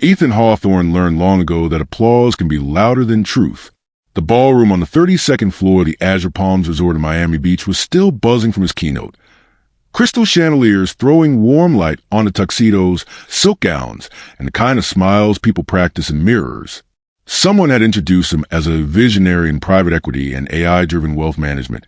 Ethan Hawthorne learned long ago that applause can be louder than truth. The ballroom on the 32nd floor of the Azure Palms Resort in Miami Beach was still buzzing from his keynote. Crystal chandeliers throwing warm light onto tuxedos, silk gowns, and the kind of smiles people practice in mirrors. Someone had introduced him as a visionary in private equity and AI-driven wealth management,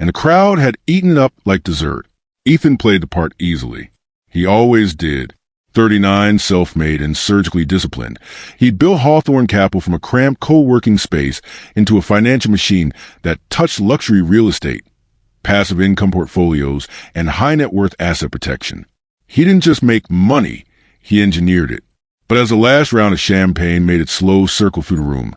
and the crowd had eaten it up like dessert. Ethan played the part easily. He always did. 39, self-made, and surgically disciplined, he'd built Hawthorne Capital from a cramped co-working space into a financial machine that touched luxury real estate, passive income portfolios, and high-net-worth asset protection. He didn't just make money, he engineered it. But as the last round of champagne made its slow circle through the room,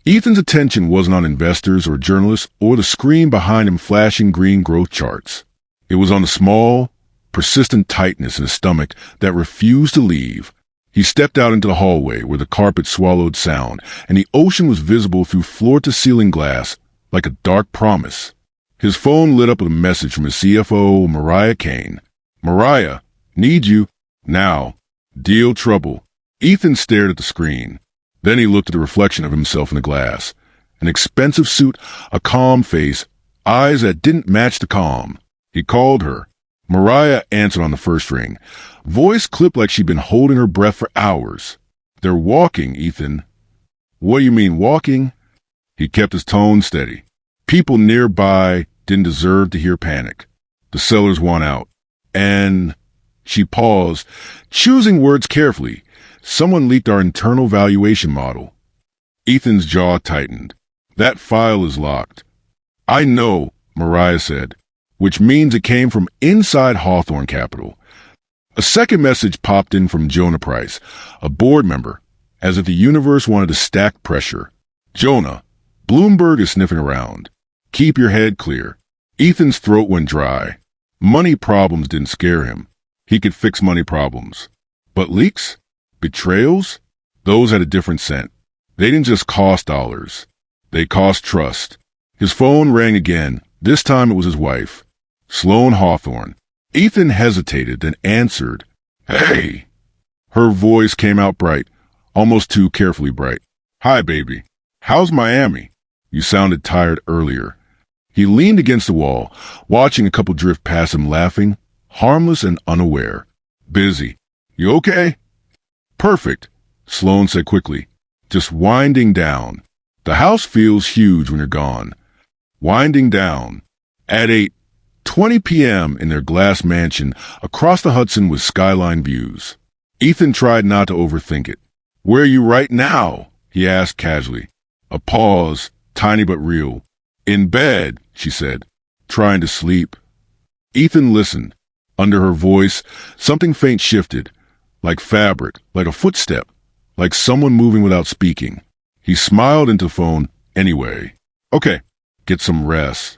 Ethan's attention wasn't on investors or journalists or the screen behind him flashing green growth charts. It was on the small, persistent tightness in his stomach that refused to leave. He stepped out into the hallway where the carpet swallowed sound, and the ocean was visible through floor-to-ceiling glass like a dark promise. His phone lit up with a message from his CFO, Mariah Kane. "Mariah, need you. Now. Deal trouble." Ethan stared at the screen. Then he looked at the reflection of himself in the glass. An expensive suit, a calm face, eyes that didn't match the calm. He called her. Mariah answered on the first ring. Voice clipped like she'd been holding her breath for hours. "They're walking, Ethan." "What do you mean, walking?" He kept his tone steady. People nearby didn't deserve to hear panic. The sellers want out. And she paused, choosing words carefully. Someone leaked our internal valuation model. Ethan's jaw tightened. "That file is locked." "I know," Mariah said, which means it came from inside Hawthorne Capital. A second message popped in from Jonah Price, a board member, as if the universe wanted to stack pressure. "Jonah, Bloomberg is sniffing around. Keep your head clear." Ethan's throat went dry. Money problems didn't scare him. He could fix money problems. But leaks? Betrayals? Those had a different scent. They didn't just cost dollars. They cost trust. His phone rang again. This time it was his wife, Sloane Hawthorne. Ethan hesitated, then answered. "Hey!" Her voice came out bright, almost too carefully bright. "Hi, baby. How's Miami? You sounded tired earlier." He leaned against the wall, watching a couple drift past him, laughing, harmless and unaware. "Busy. You okay?" "Perfect," Sloane said quickly. "Just winding down. The house feels huge when you're gone." Winding down. At 8:20 p.m. in their glass mansion across the Hudson with skyline views. Ethan tried not to overthink it. "Where are you right now?" he asked casually. A pause, tiny but real. "In bed," she said, "trying to sleep." Ethan listened. Under her voice, something faint shifted, like fabric, like a footstep, like someone moving without speaking. He smiled into the phone anyway. "Okay, get some rest."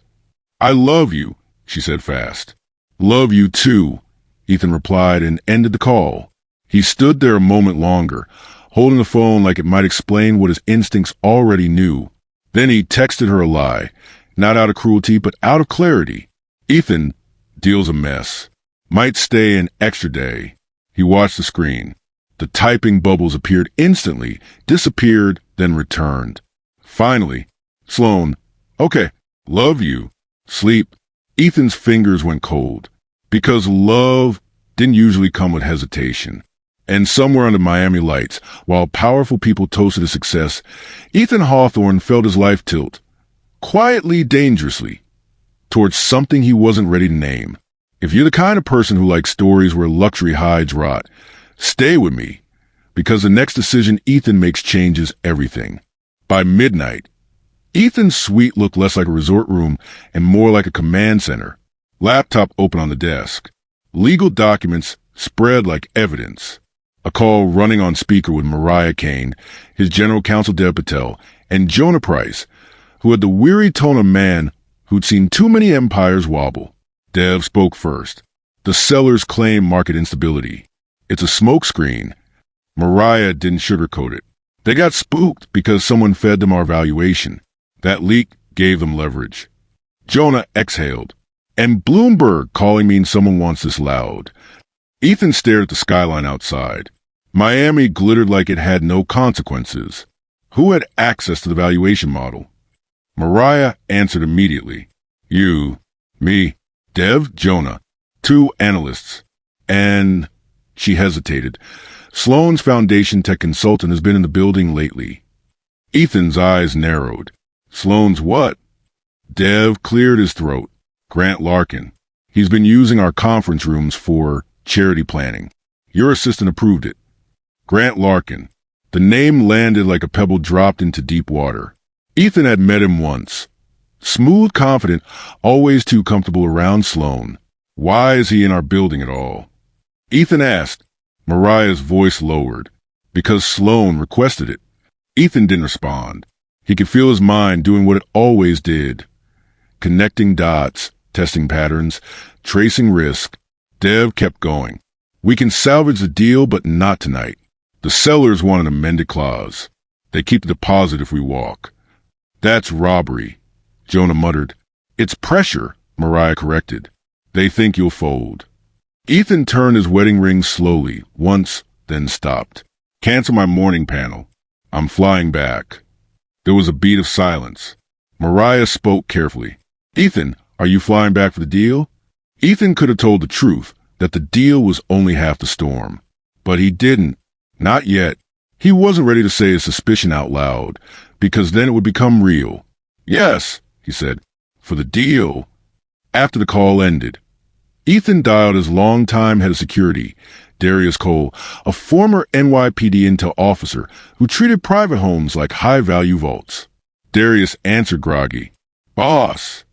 "I love you," she said fast. "Love you too," Ethan replied and ended the call. He stood there a moment longer, holding the phone like it might explain what his instincts already knew. Then he texted her a lie, not out of cruelty, but out of clarity. "Ethan, deal's a mess. Might stay an extra day." He watched the screen. The typing bubbles appeared instantly, disappeared, then returned. Finally, Sloane, "Okay, love you. Sleep." Ethan's fingers went cold, because love didn't usually come with hesitation. And somewhere under Miami lights, while powerful people toasted his success, Ethan Hawthorne felt his life tilt, quietly, dangerously, towards something he wasn't ready to name. If you're the kind of person who likes stories where luxury hides rot, stay with me, because the next decision Ethan makes changes everything. By midnight, Ethan's suite looked less like a resort room and more like a command center. Laptop open on the desk. Legal documents spread like evidence. A call running on speaker with Mariah Kane, his general counsel Dev Patel, and Jonah Price, who had the weary tone of a man who'd seen too many empires wobble. Dev spoke first. "The sellers claim market instability. It's a smokescreen." Mariah didn't sugarcoat it. "They got spooked because someone fed them our valuation. That leak gave them leverage." Jonah exhaled. "And Bloomberg calling means someone wants this loud." Ethan stared at the skyline outside. Miami glittered like it had no consequences. Who had access to the valuation model? Mariah answered immediately. You, me, Dev, Jonah, 2 analysts, and... She hesitated. Sloan's foundation tech consultant has been in the building lately. Ethan's eyes narrowed. Sloan's what? Dev cleared his throat. Grant Larkin. He's been using our conference rooms for charity planning. Your assistant approved it. Grant Larkin. The name landed like a pebble dropped into deep water. Ethan had met him once. Smooth, confident, always too comfortable around Sloan. Why is he in our building at all? Ethan asked. Mariah's voice lowered. Because Sloan requested it. Ethan didn't respond. He could feel his mind doing what it always did. Connecting dots, testing patterns, tracing risk. Dev kept going. We can salvage the deal, but not tonight. The sellers want an amended clause. They keep the deposit if we walk. That's robbery, Jonah muttered. It's pressure, Mariah corrected. They think you'll fold. Ethan turned his wedding ring slowly, once, then stopped. Cancel my morning panel. I'm flying back. There was a beat of silence. Mariah spoke carefully. Ethan, are you flying back for the deal? Ethan could have told the truth, that the deal was only half the storm. But he didn't. Not yet. He wasn't ready to say his suspicion out loud, because then it would become real. Yes, he said, for the deal. After the call ended, Ethan dialed his longtime head of security, Darius Cole, a former NYPD intel officer who treated private homes like high-value vaults. Darius answered groggy. Boss.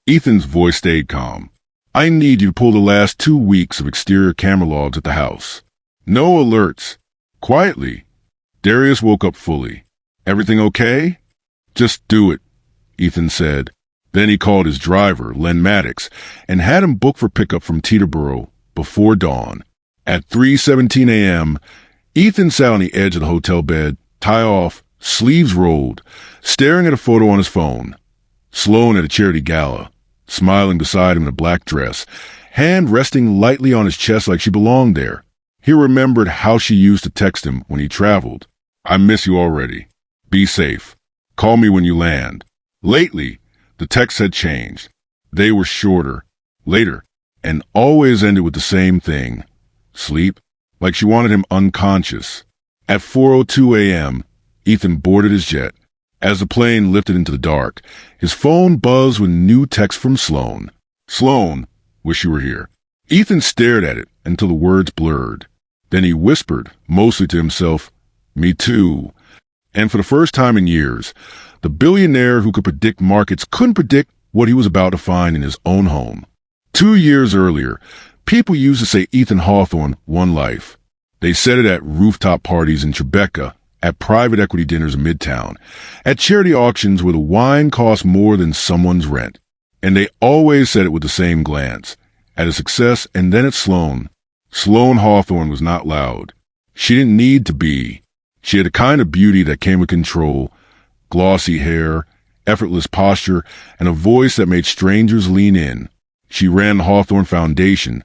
Ethan's voice stayed calm. I need you to pull the last 2 weeks of exterior camera logs at the house. No alerts. Quietly. Darius woke up fully. Everything okay? Just do it, Ethan said. Then he called his driver, Len Maddox, and had him book for pickup from Teterboro before dawn. At 3:17 a.m., Ethan sat on the edge of the hotel bed, tie off, sleeves rolled, staring at a photo on his phone. Sloan at a charity gala, smiling beside him in a black dress, hand resting lightly on his chest like she belonged there. He remembered how she used to text him when he traveled. I miss you already. Be safe. Call me when you land. Lately, the texts had changed. They were shorter, later, and always ended with the same thing. Sleep, like she wanted him unconscious. At 4:02 a.m., Ethan boarded his jet. As the plane lifted into the dark, his phone buzzed with new text from Sloan. Sloan, wish you were here. Ethan stared at it until the words blurred. Then he whispered, mostly to himself, me too. And for the first time in years, the billionaire who could predict markets couldn't predict what he was about to find in his own home. 2 years earlier, people used to say Ethan Hawthorne won life. They said it at rooftop parties in Tribeca, at private equity dinners in Midtown, at charity auctions where the wine cost more than someone's rent. And they always said it with the same glance, at his success and then at Sloan. Sloan Hawthorne was not loud. She didn't need to be. She had a kind of beauty that came with control, glossy hair, effortless posture, and a voice that made strangers lean in. She ran the Hawthorne Foundation,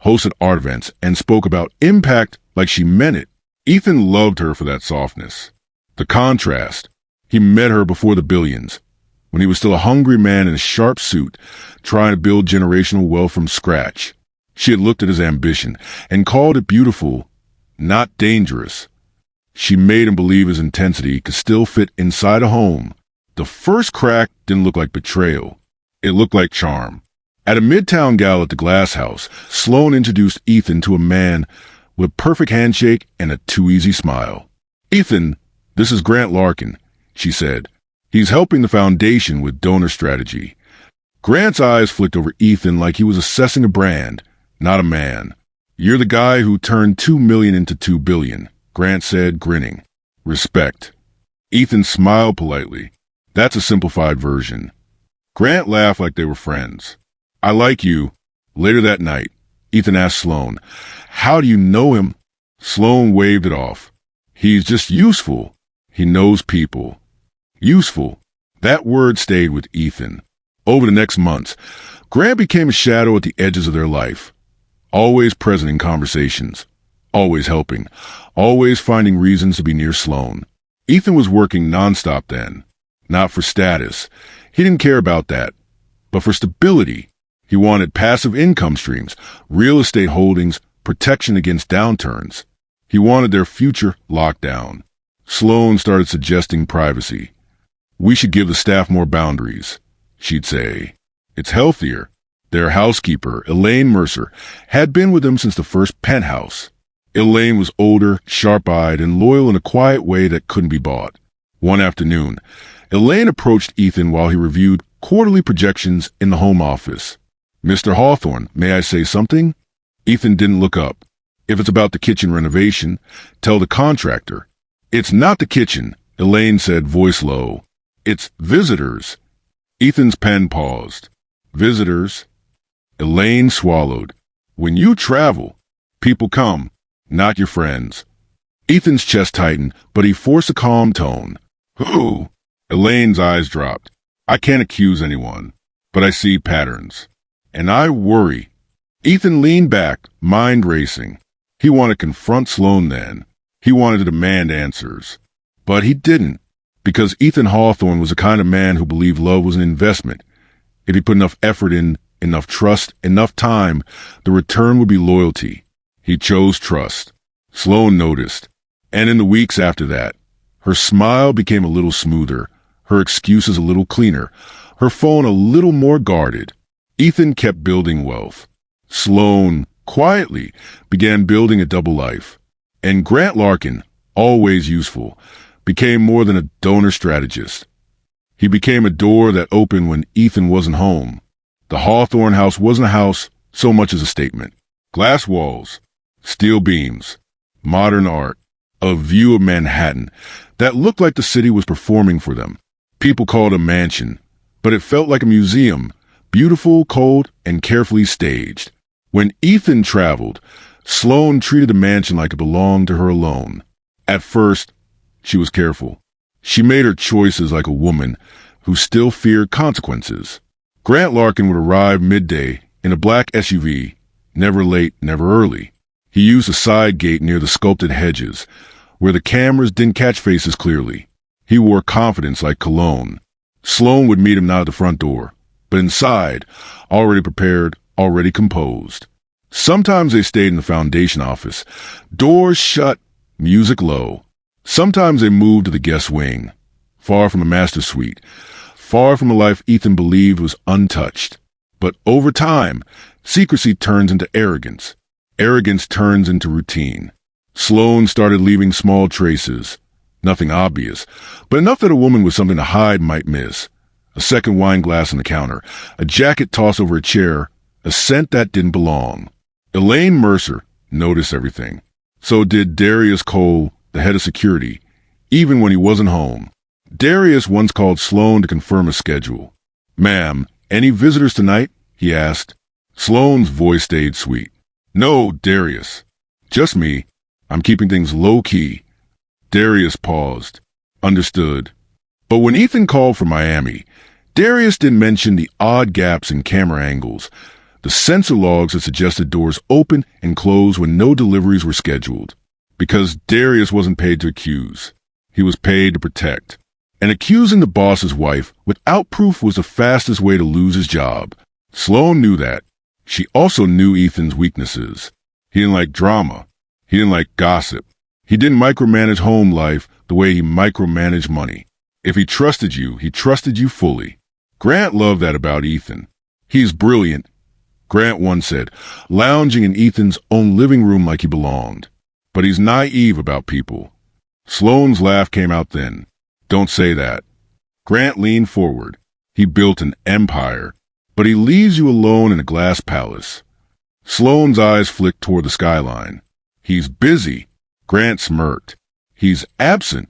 hosted art events, and spoke about impact like she meant it. Ethan loved her for that softness. The contrast. He met her before the billions, when he was still a hungry man in a sharp suit, trying to build generational wealth from scratch. She had looked at his ambition and called it beautiful, not dangerous. She made him believe his intensity could still fit inside a home. The first crack didn't look like betrayal. It looked like charm. At a Midtown gala at the Glass House, Sloan introduced Ethan to a man with a perfect handshake and a too-easy smile. Ethan, this is Grant Larkin, she said. He's helping the foundation with donor strategy. Grant's eyes flicked over Ethan like he was assessing a brand, not a man. You're the guy who turned 2 million into 2 billion, Grant said, grinning. Respect. Ethan smiled politely. That's a simplified version. Grant laughed like they were friends. I like you. Later that night, Ethan asked Sloan, how do you know him? Sloan waved it off. He's just useful. He knows people. Useful. That word stayed with Ethan. Over the next months, Grant became a shadow at the edges of their life, always present in conversations, always helping, always finding reasons to be near Sloan. Ethan was working nonstop then. Not for status. He didn't care about that. But for stability. He wanted passive income streams, real estate holdings, protection against downturns. He wanted their future locked down. Sloan started suggesting privacy. "We should give the staff more boundaries," she'd say. "It's healthier." Their housekeeper, Elaine Mercer, had been with them since the first penthouse. Elaine was older, sharp-eyed, and loyal in a quiet way that couldn't be bought. One afternoon, Elaine approached Ethan while he reviewed quarterly projections in the home office. "Mr. Hawthorne, may I say something?" Ethan didn't look up. "If it's about the kitchen renovation, tell the contractor." "It's not the kitchen," Elaine said, voice low. "It's visitors." Ethan's pen paused. "Visitors?" Elaine swallowed. "When you travel, people come, not your friends." Ethan's chest tightened, but he forced a calm tone. "Who?" Elaine's eyes dropped. "I can't accuse anyone, but I see patterns. And I worry." Ethan leaned back, mind racing. He wanted to confront Sloan then. He wanted to demand answers. But he didn't, because Ethan Hawthorne was the kind of man who believed love was an investment. If he put enough effort in, enough trust, enough time, the return would be loyalty. He chose trust. Sloan noticed. And in the weeks after that, her smile became a little smoother, her excuses a little cleaner, her phone a little more guarded. Ethan kept building wealth. Sloan, quietly, began building a double life. And Grant Larkin, always useful, became more than a donor strategist. He became a door that opened when Ethan wasn't home. The Hawthorne house wasn't a house so much as a statement. Glass walls, steel beams, modern art, a view of Manhattan that looked like the city was performing for them. People called it a mansion, but it felt like a museum, beautiful, cold, and carefully staged. When Ethan traveled, Sloan treated the mansion like it belonged to her alone. At first, she was careful. She made her choices like a woman who still feared consequences. Grant Larkin would arrive midday in a black SUV, never late, never early. He used a side gate near the sculpted hedges, where the cameras didn't catch faces clearly. He wore confidence like cologne. Sloan would meet him not at the front door, but inside, already prepared, already composed. Sometimes they stayed in the foundation office, doors shut, music low. Sometimes they moved to the guest wing, far from the master suite, far from a life Ethan believed was untouched. But over time, secrecy turns into arrogance. Arrogance turns into routine. Sloan started leaving small traces, nothing obvious, but enough that a woman with something to hide might miss. A second wine glass on the counter, a jacket tossed over a chair, a scent that didn't belong. Elaine Mercer noticed everything. So did Darius Cole, the head of security, even when he wasn't home. Darius once called Sloan to confirm a schedule. "Ma'am, any visitors tonight?" he asked. Sloan's voice stayed sweet. "No, Darius. Just me. I'm keeping things low-key." Darius paused. Understood. But when Ethan called from Miami, Darius didn't mention the odd gaps in camera angles, the sensor logs that suggested doors open and close when no deliveries were scheduled. Because Darius wasn't paid to accuse. He was paid to protect. And accusing the boss's wife without proof was the fastest way to lose his job. Sloan knew that. She also knew Ethan's weaknesses. He didn't like drama. He didn't like gossip. He didn't micromanage home life the way he micromanaged money. If he trusted you fully. Grant loved that about Ethan. "He's brilliant," Grant once said, lounging in Ethan's own living room like he belonged. "But he's naive about people." Sloan's laugh came out then. "Don't say that." Grant leaned forward. "He built an empire, but he leaves you alone in a glass palace." Sloan's eyes flicked toward the skyline. "He's busy." Grant smirked. "He's absent."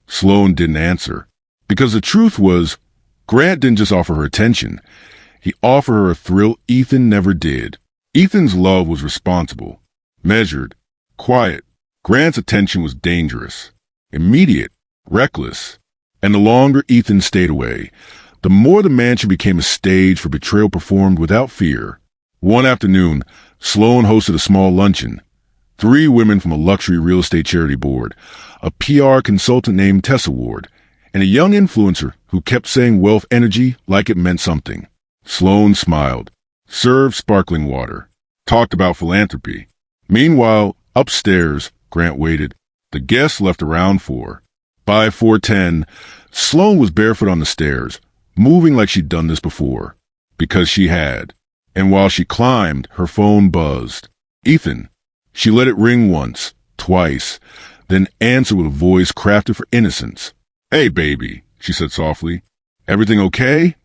Sloan didn't answer. Because the truth was, Grant didn't just offer her attention. He offered her a thrill Ethan never did. Ethan's love was responsible, measured, quiet. Grant's attention was dangerous, immediate, reckless. And the longer Ethan stayed away, the more the mansion became a stage for betrayal performed without fear. One afternoon, Sloan hosted a small luncheon. 3 women from a luxury real estate charity board, a PR consultant named Tessa Ward, and a young influencer who kept saying wealth energy like it meant something. Sloan smiled, served sparkling water, talked about philanthropy. Meanwhile, upstairs, Grant waited. The guests left around 4. By 4:10, Sloan was barefoot on the stairs, moving like she'd done this before. Because she had. And while she climbed, her phone buzzed. Ethan. She let it ring once, twice, then answer with a voice crafted for innocence. "Hey, baby," she said softly. "Everything okay?"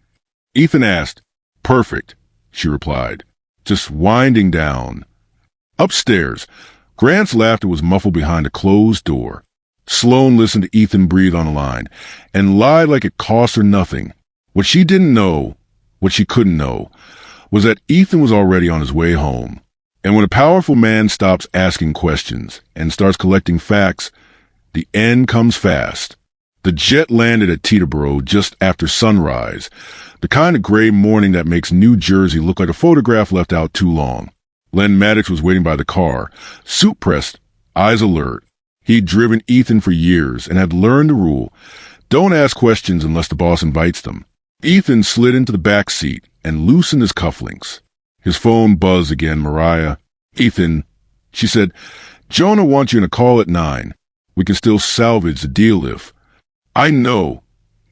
Ethan asked. "Perfect," she replied, just winding down. Upstairs, Grant's laughter was muffled behind a closed door. Sloan listened to Ethan breathe on the line and lied like it cost her nothing. What she didn't know, what she couldn't know, was that Ethan was already on his way home. And when a powerful man stops asking questions and starts collecting facts, the end comes fast. The jet landed at Teterboro just after sunrise, the kind of gray morning that makes New Jersey look like a photograph left out too long. Len Maddox was waiting by the car, suit pressed, eyes alert. He'd driven Ethan for years and had learned the rule: don't ask questions unless the boss invites them. Ethan slid into the back seat and loosened his cufflinks. His phone buzzed again. Mariah. "Ethan," she said, "Jonah wants you in a call at 9. We can still salvage the deal if—" "I know,"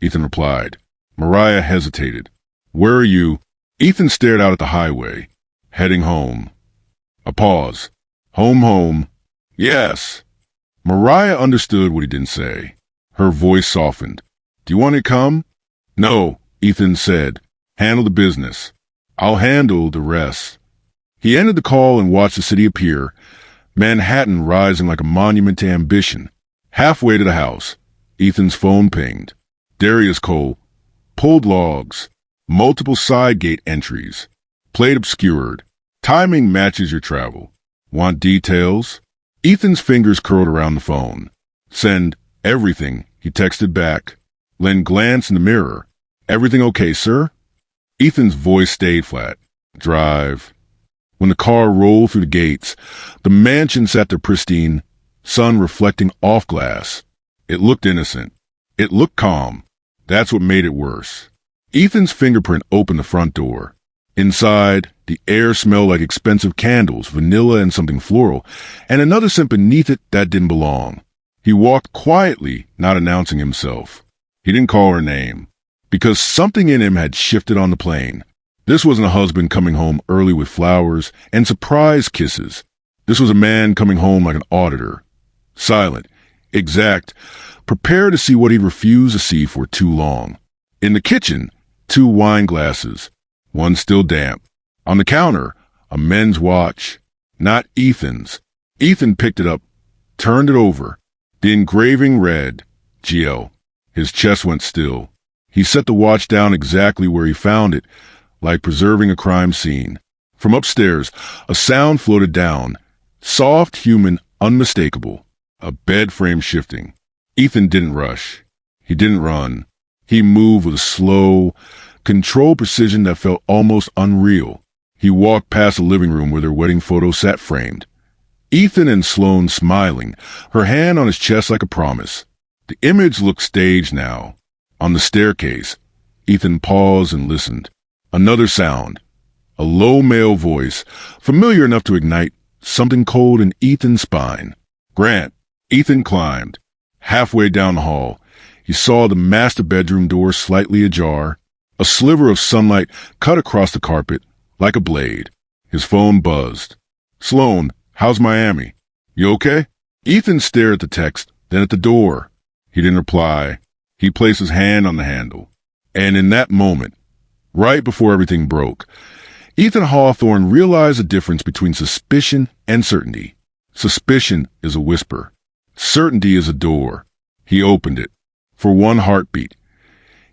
Ethan replied. Mariah hesitated. "Where are you?" Ethan stared out at the highway. "Heading home." A pause. Home. "Yes." Mariah understood what he didn't say. Her voice softened. "Do you want to come?" "No," Ethan said. "Handle the business. I'll handle the rest." He ended the call and watched the city appear, Manhattan rising like a monument to ambition. Halfway to the house, Ethan's phone pinged. Darius Cole. Pulled logs. Multiple side gate entries. Plate obscured. Timing matches your travel. Want details? Ethan's fingers curled around the phone. "Send everything," he texted back. Len glanced in the mirror. "Everything okay, sir?" Ethan's voice stayed flat. "Drive." When the car rolled through the gates, the mansion sat there pristine, sun reflecting off glass. It looked innocent. It looked calm. That's what made it worse. Ethan's fingerprint opened the front door. Inside, the air smelled like expensive candles, vanilla and something floral, and another scent beneath it that didn't belong. He walked quietly, not announcing himself. He didn't call her name, because something in him had shifted on the plane. This wasn't a husband coming home early with flowers and surprise kisses. This was a man coming home like an auditor. Silent, exact, prepared to see what he refused to see for too long. In the kitchen, 2 wine glasses, one still damp. On the counter, a men's watch. Not Ethan's. Ethan picked it up, turned it over. The engraving read, "GL." His chest went still. He set the watch down exactly where he found it, like preserving a crime scene. From upstairs, a sound floated down. Soft, human, unmistakable. A bed frame shifting. Ethan didn't rush. He didn't run. He moved with a slow, controlled precision that felt almost unreal. He walked past the living room where their wedding photo sat framed. Ethan and Sloan smiling, her hand on his chest like a promise. The image looked staged now. On the staircase, Ethan paused and listened. Another sound. A low male voice, familiar enough to ignite something cold in Ethan's spine. "Grant." Ethan climbed. Halfway down the hall, he saw the master bedroom door slightly ajar. A sliver of sunlight cut across the carpet like a blade. His phone buzzed. "Sloan, how's Miami? You okay?" Ethan stared at the text, then at the door. He didn't reply. He placed his hand on the handle. And in that moment, right before everything broke, Ethan Hawthorne realized the difference between suspicion and certainty. Suspicion is a whisper. Certainty is a door. He opened it. For one heartbeat.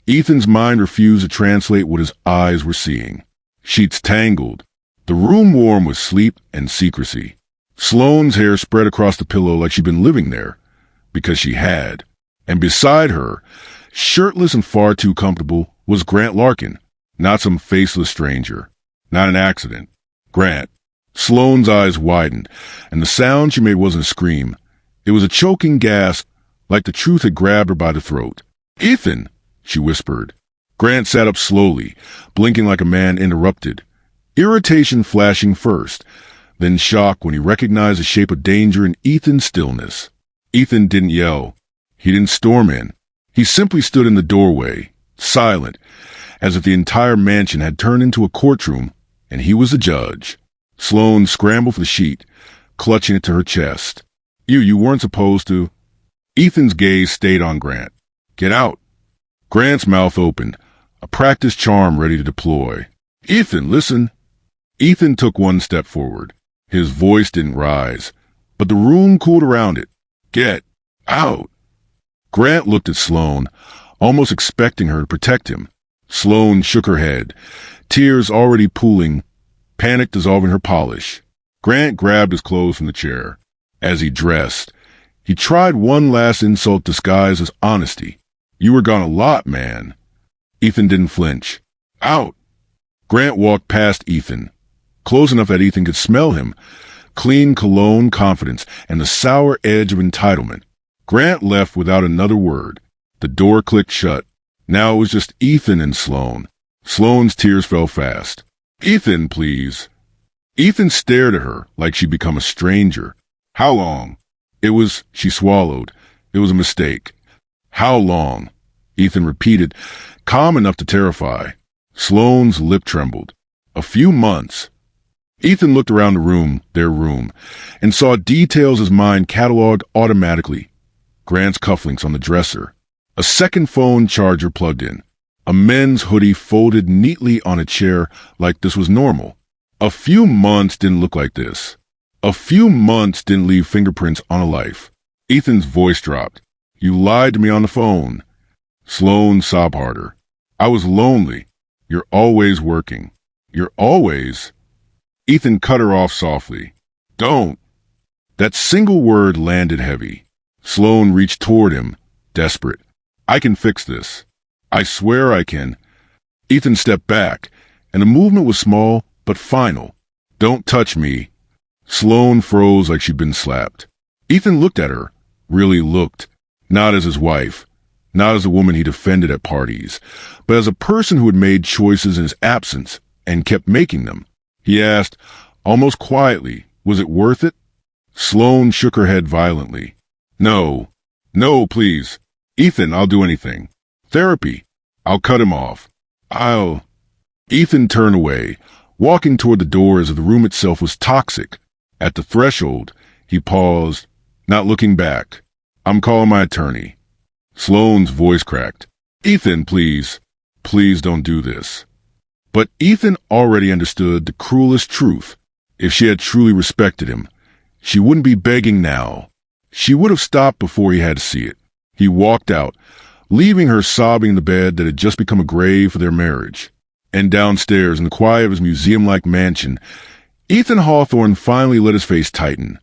Ethan's mind refused to translate what his eyes were seeing. Sheets tangled. The room warm with sleep and secrecy. Sloane's hair spread across the pillow like she'd been living there. Because she had. And beside her, shirtless and far too comfortable, was Grant Larkin. Not some faceless stranger. Not an accident. Grant. Sloane's eyes widened, and the sound she made wasn't a scream. It was a choking gasp, like the truth had grabbed her by the throat. "Ethan," she whispered. Grant sat up slowly, blinking like a man interrupted. Irritation flashing first, then shock when he recognized the shape of danger in Ethan's stillness. Ethan didn't yell. He didn't storm in. He simply stood in the doorway, silent, as if the entire mansion had turned into a courtroom, and he was the judge. Sloane scrambled for the sheet, clutching it to her chest. You weren't supposed to." Ethan's gaze stayed on Grant. "Get out." Grant's mouth opened, a practice charm ready to deploy. "Ethan, listen." Ethan took one step forward. His voice didn't rise, but the room cooled around it. "Get out." Grant looked at Sloane, almost expecting her to protect him. Sloane shook her head, tears already pooling, panic dissolving her polish. Grant grabbed his clothes from the chair. As he dressed, he tried one last insult disguised as honesty. "You were gone a lot, man." Ethan didn't flinch. "Out." Grant walked past Ethan, close enough that Ethan could smell him, clean cologne confidence and the sour edge of entitlement. Grant left without another word. The door clicked shut. Now it was just Ethan and Sloane. Sloane's tears fell fast. "Ethan, please." Ethan stared at her like she'd become a stranger. "How long?" She swallowed. It was a mistake. "How long?" Ethan repeated, calm enough to terrify. Sloane's lip trembled. "A few months." Ethan looked around the room, their room, and saw details his mind cataloged automatically. Grant's cufflinks on the dresser. A second phone charger plugged in. A men's hoodie folded neatly on a chair like this was normal. A few months didn't look like this. A few months didn't leave fingerprints on a life. Ethan's voice dropped. "You lied to me on the phone." Sloane sobbed harder. "I was lonely. You're always working." "You're always—" Ethan cut her off softly. "Don't." That single word landed heavy. Sloane reached toward him, desperate. "I can fix this. I swear I can." Ethan stepped back, and the movement was small but final. "Don't touch me." Sloane froze like she'd been slapped. Ethan looked at her, really looked, not as his wife, not as a woman he defended at parties, but as a person who had made choices in his absence and kept making them. He asked, almost quietly, was it worth it? Sloane shook her head violently. No, please. Ethan, I'll do anything. Therapy. I'll cut him off. Ethan turned away, walking toward the door as if the room itself was toxic. At the threshold, he paused, not looking back. "I'm calling my attorney." Sloane's voice cracked. "Ethan, please. Please don't do this." But Ethan already understood the cruelest truth. If she had truly respected him, she wouldn't be begging now. She would have stopped before he had to see it. He walked out, leaving her sobbing in the bed that had just become a grave for their marriage. And downstairs, in the quiet of his museum-like mansion, Ethan Hawthorne finally let his face tighten.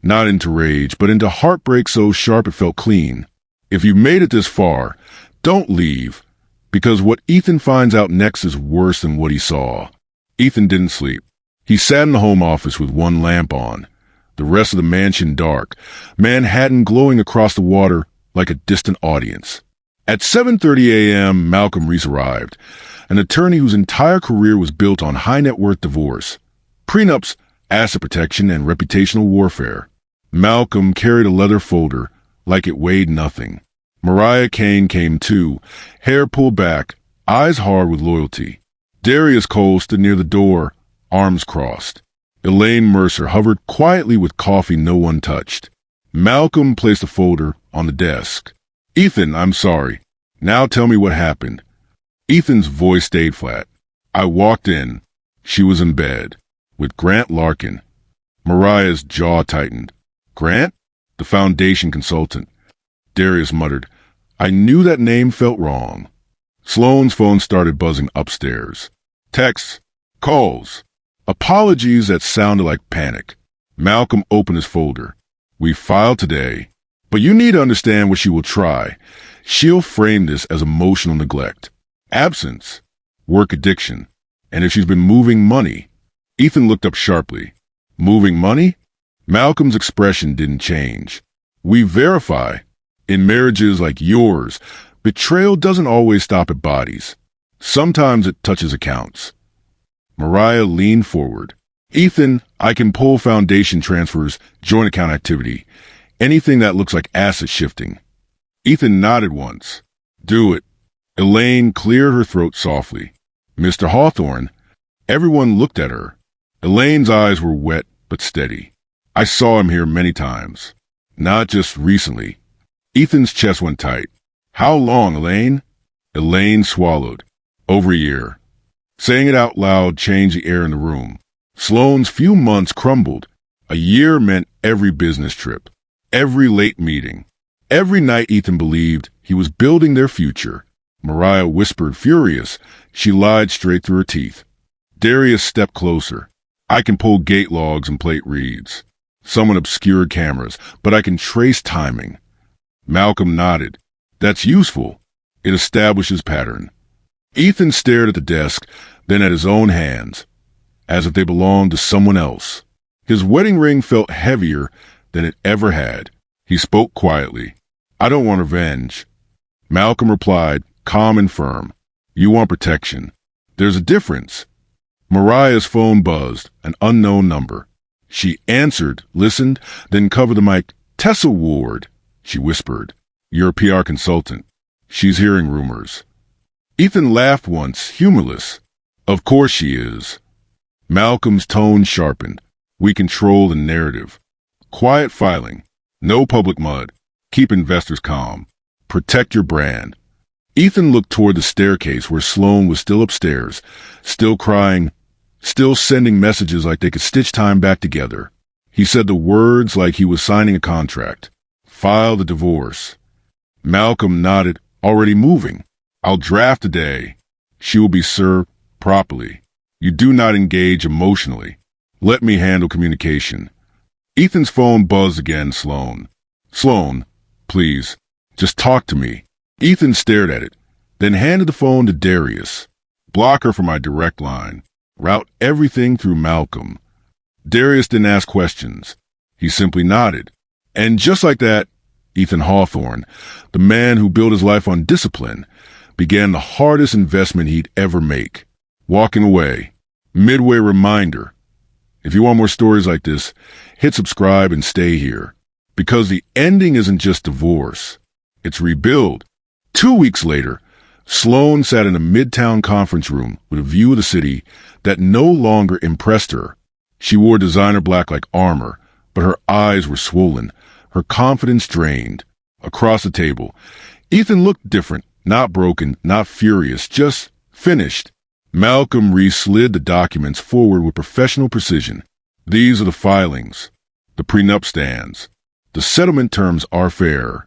Not into rage, but into heartbreak so sharp it felt clean. If you made it this far, don't leave, because what Ethan finds out next is worse than what he saw. Ethan didn't sleep. He sat in the home office with one lamp on, the rest of the mansion dark, Manhattan glowing across the water like a distant audience. At 7:30 a.m., Malcolm Reese arrived, an attorney whose entire career was built on high-net-worth divorce, prenups, asset protection, and reputational warfare. Malcolm carried a leather folder like it weighed nothing. Mariah Kane came too, hair pulled back, eyes hard with loyalty. Darius Cole stood near the door, arms crossed. Elaine Mercer hovered quietly with coffee no one touched. Malcolm placed the folder on the desk. "Ethan, I'm sorry. Now tell me what happened." Ethan's voice stayed flat. "I walked in. She was in bed with Grant Larkin." Mariah's jaw tightened. "Grant?" "The foundation consultant." Darius muttered, "I knew that name felt wrong." Sloane's phone started buzzing upstairs. Texts, calls, apologies that sounded like panic. Malcolm opened his folder. "We filed today, but you need to understand what she will try. She'll frame this as emotional neglect, absence, work addiction, and if she's been moving money." Ethan looked up sharply. Moving money? Malcolm's expression didn't change. We verify. In marriages like yours, betrayal doesn't always stop at bodies. Sometimes it touches accounts. Mariah leaned forward. Ethan, I can pull foundation transfers, joint account activity, anything that looks like asset shifting. Ethan nodded once. Do it. Elaine cleared her throat softly. Mr. Hawthorne. Everyone looked at her. Elaine's eyes were wet but steady. I saw him here many times. Not just recently. Ethan's chest went tight. How long, Elaine? Elaine swallowed. Over a year. Saying it out loud changed the air in the room. Sloane's few months crumbled. A year meant every business trip, every late meeting, every night Ethan believed he was building their future. Mariah whispered, furious. She lied straight through her teeth. Darius stepped closer. I can pull gate logs and plate reads. Someone obscured cameras, but I can trace timing. Malcolm nodded. That's useful. It establishes pattern. Ethan stared at the desk, then at his own hands, as if they belonged to someone else. His wedding ring felt heavier than it ever had. He spoke quietly. I don't want revenge. Malcolm replied, calm and firm. You want protection. There's a difference. Mariah's phone buzzed, an unknown number. She answered, listened, then covered the mic. Tessa Ward, she whispered. You're a PR consultant. She's hearing rumors. Ethan laughed once, humorless. Of course she is. Malcolm's tone sharpened. We control the narrative. Quiet filing. No public mud. Keep investors calm. Protect your brand. Ethan looked toward the staircase where Sloane was still upstairs, still crying, still sending messages like they could stitch time back together. He said the words like he was signing a contract. File the divorce. Malcolm nodded, already moving. I'll draft today. She will be served properly. You do not engage emotionally. Let me handle communication. Ethan's phone buzzed again. Sloane, please, just talk to me. Ethan stared at it, then handed the phone to Darius. Block her from my direct line. Route everything through Malcolm. Darius didn't ask questions. He simply nodded. And just like that, Ethan Hawthorne, the man who built his life on discipline, began the hardest investment he'd ever make. Walking away. Midway reminder. If you want more stories like this, hit subscribe and stay here. Because the ending isn't just divorce. It's rebuild. 2 weeks later, Sloane sat in a midtown conference room with a view of the city that no longer impressed her. She wore designer black like armor, but her eyes were swollen, her confidence drained. Across the table, Ethan looked different, not broken, not furious, just finished. Malcolm re-slid the documents forward with professional precision. These are the filings. The prenup stands. The settlement terms are fair.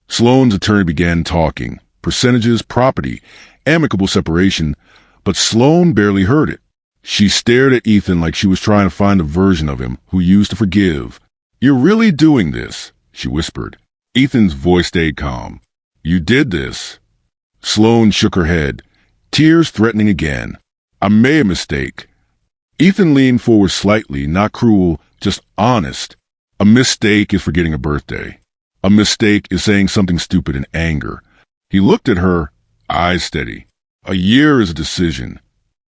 Sloane's attorney began talking. Percentages, property, amicable separation, but Sloane barely heard it. She stared at Ethan like she was trying to find a version of him who used to forgive. You're really doing this, she whispered. Ethan's voice stayed calm. You did this. Sloane shook her head, tears threatening again. I made a mistake. Ethan leaned forward slightly, not cruel, just honest. A mistake is forgetting a birthday. A mistake is saying something stupid in anger. He looked at her, eyes steady. A year is a decision.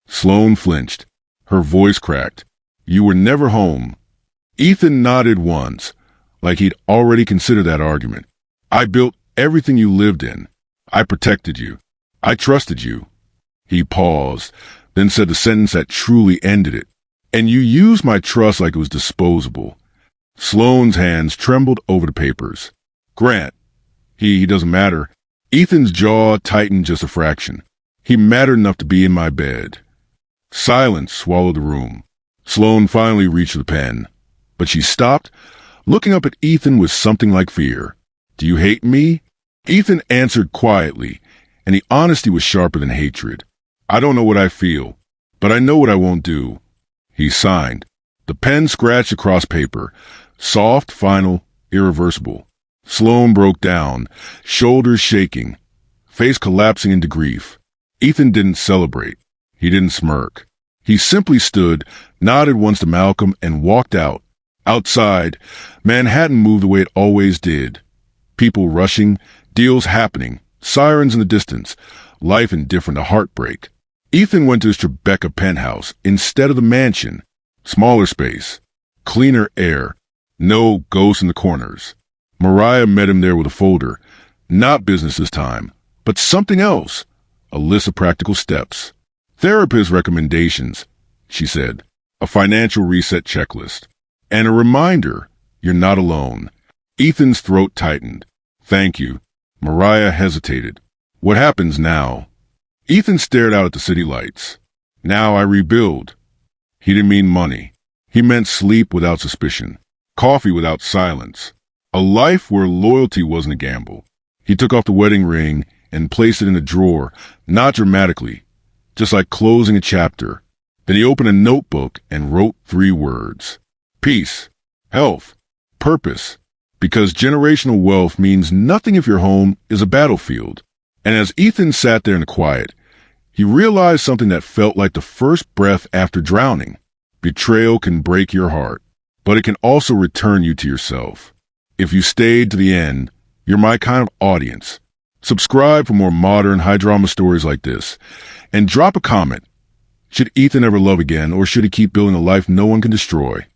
Sloane flinched. Her voice cracked. You were never home. Ethan nodded once, like he'd already considered that argument. I built everything you lived in. I protected you. I trusted you. He paused, then said the sentence that truly ended it. And you used my trust like it was disposable. Sloane's hands trembled over the papers. Grant. He doesn't matter. Ethan's jaw tightened just a fraction. He mattered enough to be in my bed. Silence swallowed the room. Sloane finally reached the pen, but she stopped, looking up at Ethan with something like fear. Do you hate me? Ethan answered quietly, and the honesty was sharper than hatred. I don't know what I feel, but I know what I won't do. He signed. The pen scratched across paper. Soft, final, irreversible. Sloane broke down, shoulders shaking, face collapsing into grief. Ethan didn't celebrate. He didn't smirk. He simply stood, nodded once to Malcolm, and walked out. Outside, Manhattan moved the way it always did. People rushing, deals happening, sirens in the distance, life indifferent to heartbreak. Ethan went to his Tribeca penthouse instead of the mansion. Smaller space, cleaner air, no ghosts in the corners. Mariah met him there with a folder. Not business this time, but something else. A list of practical steps. Therapist recommendations, she said. A financial reset checklist. And a reminder, you're not alone. Ethan's throat tightened. Thank you. Mariah hesitated. What happens now? Ethan stared out at the city lights. Now I rebuild. He didn't mean money. He meant sleep without suspicion. Coffee without silence. A life where loyalty wasn't a gamble. He took off the wedding ring and placed it in a drawer, not dramatically, just like closing a chapter. Then he opened a notebook and wrote 3 words. Peace, health, purpose. Because generational wealth means nothing if your home is a battlefield. And as Ethan sat there in the quiet, he realized something that felt like the first breath after drowning. Betrayal can break your heart, but it can also return you to yourself. If you stayed to the end, you're my kind of audience. Subscribe for more modern, high-drama stories like this. And drop a comment. Should Ethan ever love again, or should he keep building a life no one can destroy?